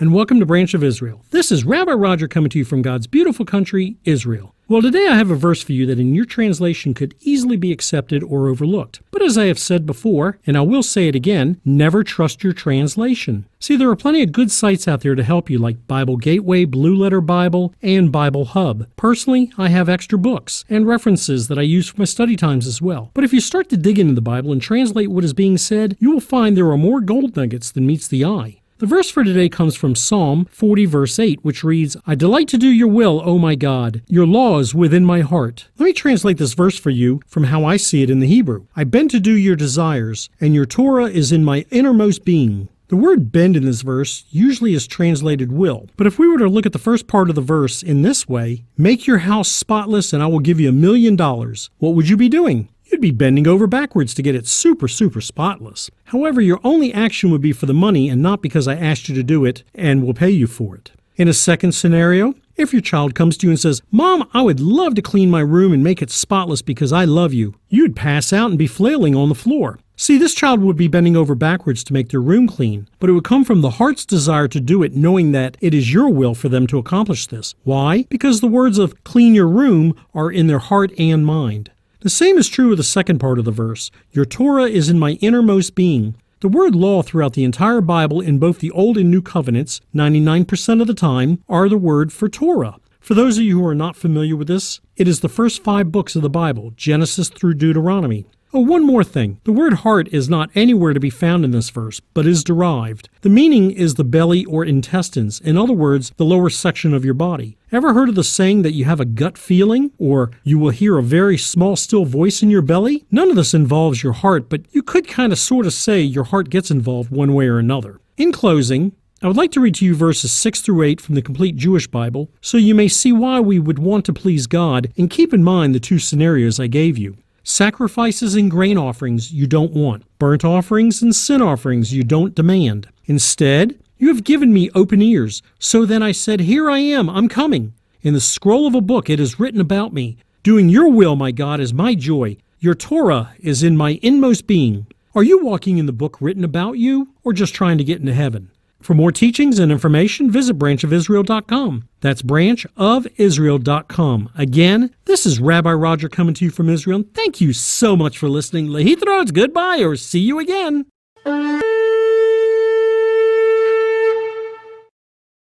and welcome to Branch of Israel. This is Rabbi Roger coming to you from God's beautiful country, Israel. Well, today I have a verse for you that in your translation could easily be accepted or overlooked. But as I have said before, and I will say it again, never trust your translation. See, there are plenty of good sites out there to help you, like Bible Gateway, Blue Letter Bible, and Bible Hub. Personally, I have extra books and references that I use for my study times as well. But if you start to dig into the Bible and translate what is being said, you will find there are more gold nuggets than meets the eye. The verse for today comes from Psalm 40, verse 8, which reads, I delight to do your will, O my God. Your law is within my heart. Let me translate this verse for you from how I see it in the Hebrew. I bend to do your desires, and your Torah is in my innermost being. The word bend in this verse usually is translated will. But if we were to look at the first part of the verse in this way, make your house spotless and I will give you $1 million, what would you be doing? You'd be bending over backwards to get it super spotless. However, your only action would be for the money and not because I asked you to do it and will pay you for it. In a second scenario, if your child comes to you and says, Mom, I would love to clean my room and make it spotless because I love you, you'd pass out and be flailing on the floor. See, this child would be bending over backwards to make their room clean, but it would come from the heart's desire to do it, knowing that it is your will for them to accomplish this. Why? Because the words of clean your room are in their heart and mind. The same is true of the second part of the verse. Your Torah is in my innermost being. The word law throughout the entire Bible in both the Old and New Covenants, 99% of the time, are the word for Torah. For those of you who are not familiar with this, it is the first 5 books of the Bible, Genesis through Deuteronomy. Oh, one more thing. The word heart is not anywhere to be found in this verse, but is derived. The meaning is the belly or intestines. In other words, the lower section of your body. Ever heard of the saying that you have a gut feeling, or you will hear a very small, still voice in your belly? None of this involves your heart, but you could kind of sort of say your heart gets involved one way or another. In closing, I would like to read to you verses 6 through 8 from the Complete Jewish Bible, so you may see why we would want to please God, and keep in mind the 2 scenarios I gave you. Sacrifices and grain offerings you don't want. Burnt offerings and sin offerings you don't demand. Instead, you have given me open ears. So then I said, Here I am, I'm coming. In the scroll of a book it is written about me. Doing your will, my God, is my joy. Your Torah is in my inmost being. Are you walking in the book written about you, or just trying to get into heaven? For more teachings and information, visit branchofisrael.com. That's branchofisrael.com. Again, this is Rabbi Roger coming to you from Israel. Thank you so much for listening. Lehitraot, goodbye, or see you again.